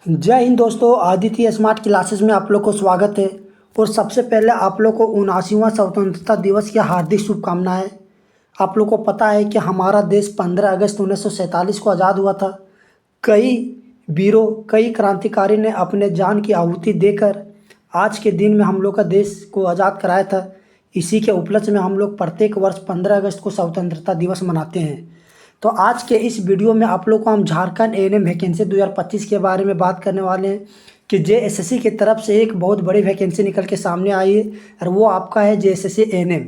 जय हिंद दोस्तों, Aditya smart classes में आप लोग को स्वागत है। और सबसे पहले आप लोग को 79वां स्वतंत्रता दिवस की हार्दिक शुभकामनाएं। आप लोग को पता है कि हमारा देश 15 अगस्त 1947 को आज़ाद हुआ था। कई वीरों, कई क्रांतिकारी ने अपने जान की आहुति देकर आज के दिन में हम लोग का देश को आज़ाद कराया था। इसी के उपलक्ष्य में हम लोग प्रत्येक वर्ष 15 अगस्त को स्वतंत्रता दिवस मनाते हैं। तो आज के इस वीडियो में आप लोग को हम झारखंड एएनएम वैकेंसी 2025 के बारे में बात करने वाले हैं कि जेएसएससी की तरफ से एक बहुत बड़ी वैकेंसी निकल के सामने आई है और वो आपका है जेएसएससी एएनएम।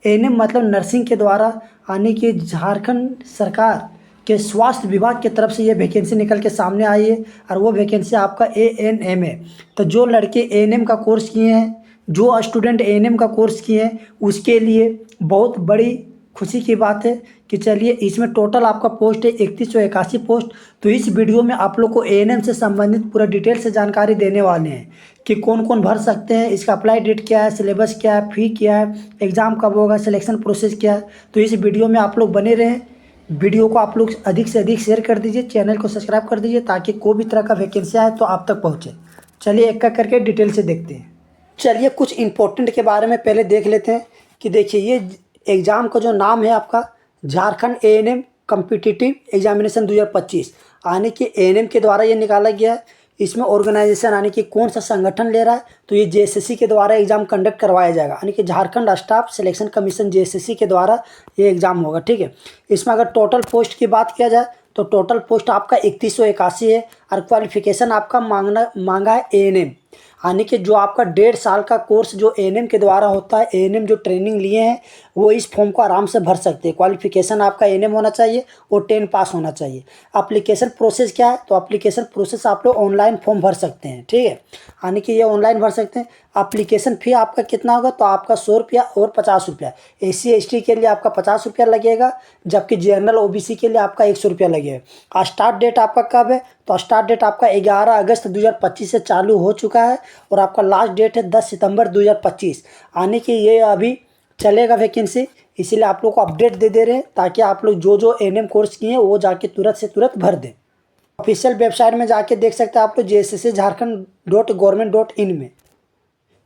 एएनएम मतलब नर्सिंग के द्वारा आने की झारखंड सरकार के स्वास्थ्य विभाग की तरफ से ये वैकेंसी निकल के सामने आई है और वो वैकेंसी आपका एएनएम है। तो जो लड़के एएनएम का कोर्स किए हैं, जो स्टूडेंट एएनएम का कोर्स किए हैं, उसके लिए बहुत बड़ी खुशी की बात है कि चलिए इसमें टोटल आपका पोस्ट है 3181 पोस्ट। तो इस वीडियो में आप लोग को एएनएम से संबंधित पूरा डिटेल से जानकारी देने वाले हैं कि कौन कौन भर सकते हैं, इसका अप्लाई डेट क्या है, सिलेबस क्या है, फ़ी क्या है, एग्ज़ाम कब होगा, सिलेक्शन प्रोसेस क्या है। तो इस वीडियो में आप लोग बने रहें। वीडियो को आप लोग अधिक से अधिक शेयर कर दीजिए, चैनल को सब्सक्राइब कर दीजिए ताकि कोई भी तरह का वैकेंसी आए तो आप तक पहुँचे। चलिए एक एक करके डिटेल से देखते हैं। चलिए कुछ इंपॉर्टेंट के बारे में पहले देख लेते हैं कि देखिए ये एग्ज़ाम का जो नाम है आपका झारखंड एएनएम कॉम्पिटिटिव एग्जामिनेशन 2025 आने कि एएनएम के द्वारा ये निकाला गया है। इसमें ऑर्गेनाइजेशन यानी कि कौन सा संगठन ले रहा है, तो ये जेएसएससी के द्वारा एग्ज़ाम कंडक्ट करवाया जाएगा यानी कि Jharkhand staff selection commission JSSC के द्वारा ये एग्ज़ाम होगा। ठीक है, इसमें अगर टोटल पोस्ट की बात किया जाए तो टोटल पोस्ट आपका 3181 है और क्वालिफिकेशन आपका मांगा है एएनएम यानी कि जो आपका 1.5 साल का कोर्स जो एएनएम के द्वारा होता है, एएनएम जो ट्रेनिंग लिए हैं वो इस फॉर्म को आराम से भर सकते हैं। क्वालिफिकेशन आपका एएनएम होना चाहिए और 10 पास होना चाहिए। एप्लीकेशन प्रोसेस क्या है, तो एप्लीकेशन प्रोसेस आप लोग ऑनलाइन फॉर्म भर सकते हैं। ठीक है, यानी कि ये ऑनलाइन भर सकते हैं। एप्लीकेशन फ़ी आपका कितना होगा, तो आपका 100 रुपया और 50 रुपया। SC ST के लिए आपका 50 रुपया लगेगा, जबकि जनरल OBC के लिए आपका 100 रुपया लगेगा। स्टार्ट डेट आपका कब है, तो स्टार्ट डेट आपका 11 अगस्त 2025 से चालू हो चुका है और आपका लास्ट डेट है 10 सितंबर 2025 यानी कि ये अभी चलेगा वैकेंसी। इसीलिए आप लोग को अपडेट दे रहे हैं ताकि आप लोग जो एएनएम कोर्स किए हैं वो जाके तुरंत से तुरंत भर दें। ऑफिशियल वेबसाइट में जाके देख सकते हैं आप लोग JSSC झारखंड.gov.in में।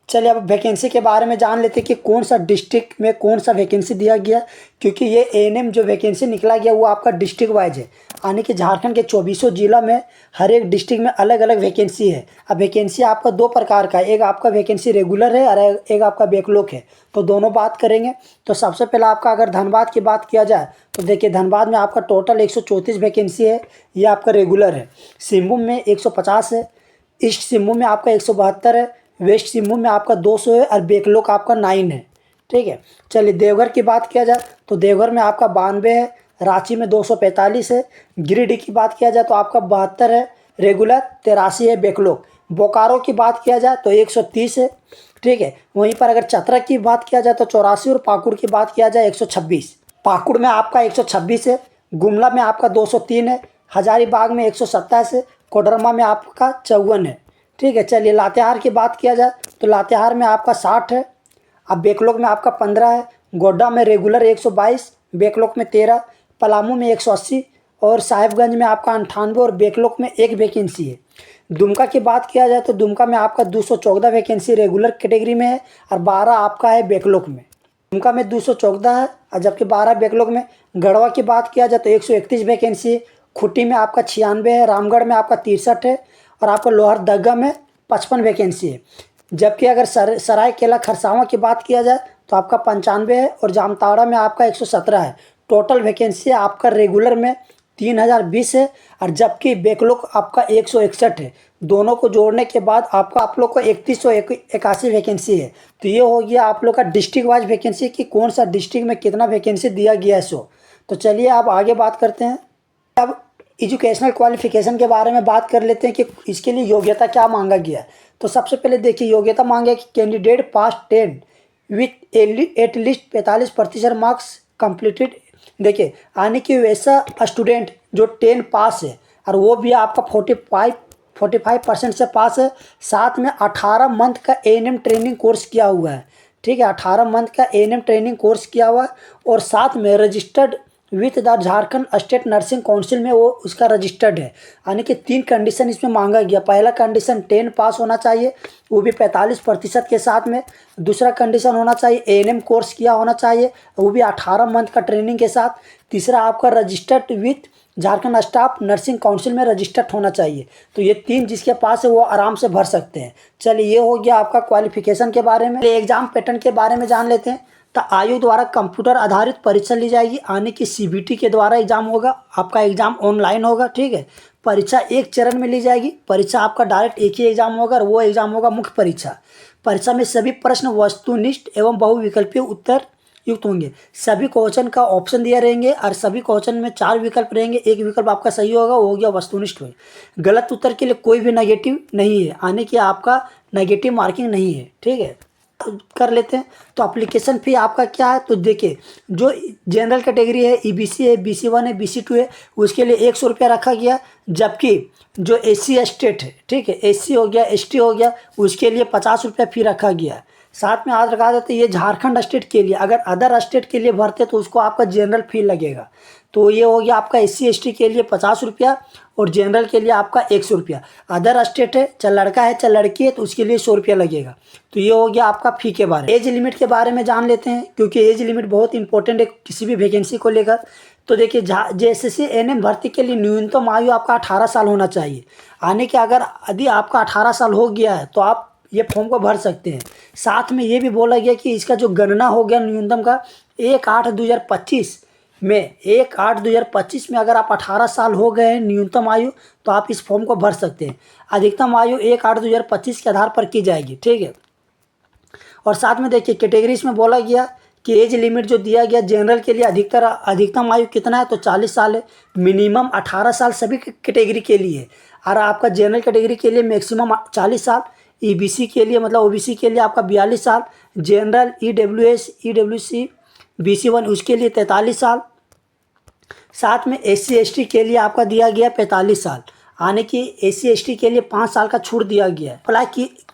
चलिए अब वैकेंसी के बारे में जान लेते हैं कि कौन सा डिस्ट्रिक्ट में कौन सा वैकेंसी दिया गया, क्योंकि ये एएनएम जो वैकेंसी निकला गया वो आपका डिस्ट्रिक्ट वाइज है यानी कि झारखंड के 24 जिला में हर एक डिस्ट्रिक्ट में अलग अलग वैकेंसी है। अब वैकेंसी आपका दो प्रकार का है, एक आपका वैकेंसी रेगुलर है और एक आपका बैकलॉग है। तो दोनों बात करेंगे। तो सबसे पहले आपका अगर धनबाद की बात किया जाए तो देखिए धनबाद में आपका टोटल 134 वैकेंसी है, ये आपका रेगुलर है। सिंहभूम में 150 है, ईस्ट सिंहभूम में आपका 172 है, वेस्ट सिंहभूम में आपका 200 है और बैकलॉग आपका 9 है। ठीक है, चलिए देवघर की बात किया जाए तो देवघर में आपका 92 है, रांची में 245 है, गिरिडीह की बात किया जाए तो आपका 72 है रेगुलर, 83 है बैकलॉग। बोकारो की बात किया जाए तो 130 है। ठीक है, वहीं पर अगर चतरा की बात किया जाए तो 84 और पाकुड़ की बात किया जाए 126। पाकुड़ में आपका 126 है, गुमला में आपका 203 है, हजारीबाग में 127 है, कोडरमा में आपका 54 है। ठीक है, चलिए लातेहार की बात किया जाए तो लातेहार में आपका 60 है, अब बैकलॉग में आपका 15 है, गोड्डा में रेगुलर 122, बैकलॉग में 13, पलामू में 180 और साहिबगंज में आपका 98 और बैकलॉग में एक वैकेंसी है। दुमका की बात किया जाए तो दुमका में आपका 214 वैकेंसी रेगुलर कैटेगरी में है और 12 आपका है बैकलॉग में। दुमका में 214 है और जबकि 12 बैकलॉग में। गढ़वा की बात किया जाए तो 131 वैकेंसी है, खूंटी में आपका 96 है, रामगढ़ में आपका 63 है और आपका लोहरदगा में 55 वैकेंसी है। जबकि अगर सरायकेला खरसावां की बात किया जाए तो आपका 95 है और जामताड़ा में आपका 117 है। टोटल वैकेंसी आपका रेगुलर में 3020 है और जबकि बैकलॉग आपका 161 है। दोनों को जोड़ने के बाद आपका आप लोग को 3181 वैकेंसी है। तो ये हो गया आप लोग का डिस्ट्रिक्ट वाइज वैकेंसी कि कौन सा डिस्ट्रिक्ट में कितना वैकेंसी दिया गया है सो। तो चलिए आप आगे बात करते हैं। अब एजुकेशनल क्वालिफिकेशन के बारे में बात कर लेते हैं कि इसके लिए योग्यता क्या मांगा गया है। तो सबसे पहले देखिए योग्यता मांगा कि candidate pass 10 with at least 45% marks completed. देखिए यानी कि वैसा स्टूडेंट जो 10 पास है और वो भी आपका 45% से पास है, साथ में 18 मंथ का एएनएम ट्रेनिंग कोर्स किया हुआ है। ठीक है, 18 मंथ का एएनएम ट्रेनिंग कोर्स किया हुआ है और साथ में registered with the Jharkhand state nursing council में वो उसका रजिस्टर्ड है। यानी कि 3 कंडीशन इसमें मांगा गया। पहला कंडीशन 10 पास होना चाहिए, वो भी 45% के साथ में। दूसरा कंडीशन होना चाहिए एएनएम कोर्स किया होना चाहिए, वो भी 18 मंथ का ट्रेनिंग के साथ। तीसरा आपका registered with Jharkhand staff nursing council में रजिस्टर्ड होना चाहिए। तो ये 3 जिसके पास है वो आराम से भर सकते हैं। चलिए ये हो गया आपका क्वालिफिकेशन के बारे में। एग्जाम पैटर्न के बारे में जान लेते हैं। तो आयोग द्वारा कंप्यूटर आधारित परीक्षा ली जाएगी, आने की सीबीटी के द्वारा एग्जाम होगा। आपका एग्जाम ऑनलाइन होगा, ठीक है। परीक्षा एक चरण में ली जाएगी। परीक्षा आपका डायरेक्ट एक ही एग्जाम होगा और वो एग्जाम होगा मुख्य परीक्षा। परीक्षा में सभी प्रश्न वस्तुनिष्ठ एवं बहुविकल्पीय उत्तर युक्त होंगे। सभी क्वेश्चन का ऑप्शन दिया रहेंगे और सभी क्वेश्चन में 4 विकल्प रहेंगे। एक विकल्प आपका सही होगा, वो हो गया वस्तुनिष्ठ होगा। गलत उत्तर के लिए कोई भी नेगेटिव नहीं है, यानी कि आपका नेगेटिव मार्किंग नहीं है, ठीक है। कर लेते हैं। तो एप्लीकेशन फ़ी आपका क्या है, तो देखिए जो जनरल कैटेगरी है, ईबीसी है, BC1 है, BC2 है, उसके लिए 100 रुपया रखा गया। जबकि जो SC एस्टेट है, ठीक है, SC हो गया, ST हो गया, उसके लिए 50 रुपया फ़ी रखा गया। साथ में आज रखा देते ये झारखंड स्टेट के लिए। अगर अदर स्टेट के लिए भरते तो उसको आपका जनरल फी लगेगा। तो ये हो गया आपका SC ST के लिए 50 रुपया और जनरल के लिए आपका 100 रुपया। अदर स्टेट है, चाहे लड़का है चाहे लड़की है, तो उसके लिए 100 रुपया लगेगा। तो ये हो गया आपका फ़ी के बारे में। एज लिमिट के बारे में जान लेते हैं, क्योंकि एज लिमिट बहुत इंपॉर्टेंट है किसी भी वैकेंसी को लेकर। तो देखिए JSSC ANM भर्ती के लिए न्यूनतम आयु आपका 18 साल होना चाहिए। आने के अगर यदि आपका 18 साल हो गया है तो आप ये फॉर्म को भर सकते हैं। साथ में ये भी बोला गया कि इसका जो गणना हो गया न्यूनतम का 1/8/2025 में 1/8/2025 में अगर आप 18 साल हो गए हैं न्यूनतम आयु, तो आप इस फॉर्म को भर सकते हैं। अधिकतम आयु 1/8/2025 के आधार पर की जाएगी, ठीक है। और साथ में देखिए कैटेगरीज में बोला गया कि एज लिमिट जो दिया गया जनरल के लिए अधिकतम आयु कितना है, तो 40 साल है। मिनिमम 18 साल सभी कैटेगरी के लिए, और आपका जनरल कैटेगरी के लिए मैक्सिमम 40 साल। ईबीसी के लिए मतलब ओबीसी के लिए आपका 42 साल। जनरल EWS EWC BC1 उसके लिए 43 साल। साथ में SC ST के लिए आपका दिया गया 45 साल। आने की SC ST के लिए 5 साल का छूट दिया गया है। अप्लाई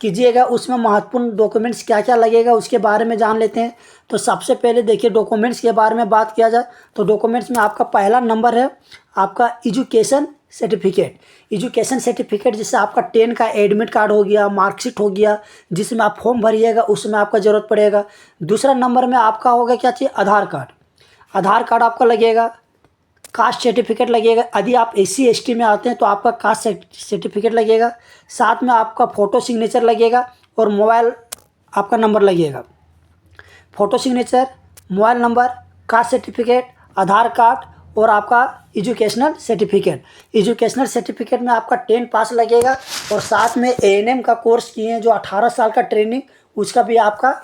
कीजिएगा, उसमें महत्वपूर्ण डॉक्यूमेंट्स क्या क्या लगेगा उसके बारे में जान लेते हैं। तो सबसे पहले देखिए डॉक्यूमेंट्स के बारे में बात किया जाए तो डॉक्यूमेंट्स में आपका पहला नंबर है आपका एजुकेशन सर्टिफिकेट। एजुकेशन सर्टिफिकेट जिससे आपका 10 का एडमिट कार्ड हो गया, मार्कशीट हो गया, जिसमें आप फॉर्म भरिएगा उसमें आपका ज़रूरत पड़ेगा। दूसरा नंबर में आपका होगा क्या चाहिए, आधार कार्ड। आधार कार्ड आपका लगेगा। कास्ट सर्टिफिकेट लगेगा, यदि आप SC ST में आते हैं तो आपका कास्ट सर्टिफिकेट लगेगा। साथ में आपका फ़ोटो सिग्नेचर लगेगा और मोबाइल आपका नंबर लगेगा। Photo signature, mobile number, caste certificate, Aadhaar card और आपका एजुकेशनल सर्टिफिकेट। एजुकेशनल सर्टिफिकेट में आपका 10 पास लगेगा और साथ में ANM का कोर्स किए हैं जो 18 साल का ट्रेनिंग, उसका भी आपका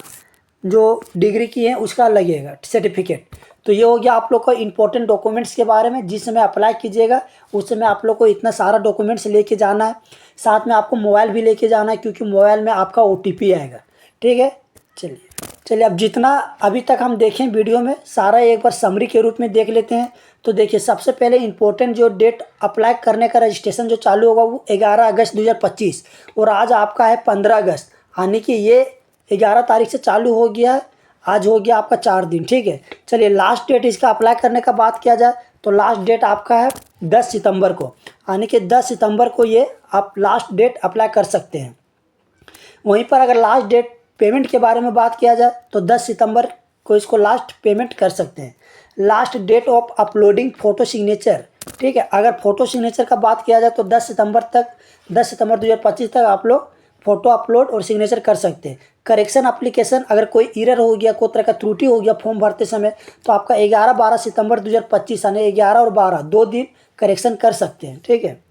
जो डिग्री की है उसका लगेगा सर्टिफिकेट। तो ये हो गया आप लोग को इंपॉर्टेंट डॉक्यूमेंट्स के बारे में। जिस समय अप्लाई कीजिएगा उस समय आप लोग को इतना सारा डॉक्यूमेंट्स लेके जाना है। साथ में आपको मोबाइल भी लेके जाना है, क्योंकि मोबाइल में आपका OTP आएगा, ठीक है। चलिए अब जितना अभी तक हम देखें वीडियो में सारा एक बार समरी के रूप में देख लेते हैं। तो देखिए सबसे पहले इंपॉर्टेंट जो डेट अप्लाई करने का रजिस्ट्रेशन जो चालू होगा वो 11 अगस्त 2025 और आज आपका है 15 अगस्त। यानी कि ये 11 तारीख से चालू हो गया है, आज हो गया आपका 4 दिन, ठीक है। चलिए लास्ट डेट इसका अप्लाई करने का बात किया जाए तो लास्ट डेट आपका है 10 सितंबर को। यानी कि 10 सितंबर को ये आप लास्ट डेट अप्लाई कर सकते हैं। वहीं पर अगर लास्ट डेट पेमेंट के बारे में बात किया जाए तो 10 सितंबर को इसको लास्ट पेमेंट कर सकते हैं। Last date of uploading photo signature, ठीक है। अगर फ़ोटो सिग्नेचर का बात किया जाए तो 10 सितंबर 2025 तक आप लोग फ़ोटो अपलोड और सिग्नेचर कर सकते हैं। करेक्शन एप्लीकेशन, अगर कोई एरर हो गया, कोई तरह का त्रुटि हो गया फॉर्म भरते समय, तो आपका 11-12 सितंबर 2025 यानी 11 और 12 2 दिन करेक्शन कर सकते हैं, ठीक है।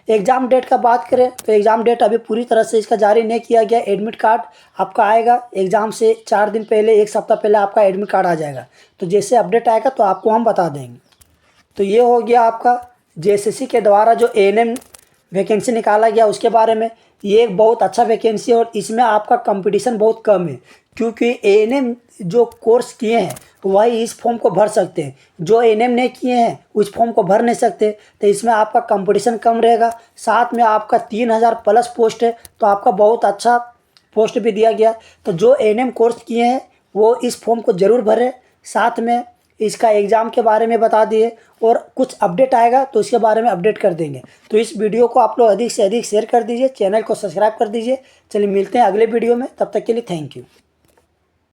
एग्ज़ाम डेट का बात करें तो एग्ज़ाम डेट अभी पूरी तरह से इसका जारी नहीं किया गया। एडमिट कार्ड आपका आएगा एग्ज़ाम से 4 दिन पहले, 1 सप्ताह पहले आपका एडमिट कार्ड आ जाएगा। तो जैसे अपडेट आएगा तो आपको हम बता देंगे। तो ये हो गया आपका JSSC के द्वारा जो ANM वैकेंसी निकाला गया उसके बारे में। ये एक बहुत अच्छा वैकेंसी है और इसमें आपका कंपटीशन बहुत कम है, क्योंकि ANM जो कोर्स किए हैं वही इस फॉर्म को भर सकते हैं। जो ANM नहीं किए हैं उस फॉर्म को भर नहीं सकते। तो इसमें आपका कंपटीशन कम रहेगा। साथ में आपका 3000 प्लस पोस्ट है, तो आपका बहुत अच्छा पोस्ट भी दिया गया। तो जो ANM कोर्स किए हैं वो इस फॉर्म को ज़रूर भरें। साथ में इसका एग्ज़ाम के बारे में बता दिए, और कुछ अपडेट आएगा तो इसके बारे में अपडेट कर देंगे। तो इस वीडियो को आप लोग अधिक से अधिक शेयर कर दीजिए, चैनल को सब्सक्राइब कर दीजिए। चलिए मिलते हैं अगले वीडियो में, तब तक के लिए थैंक यू।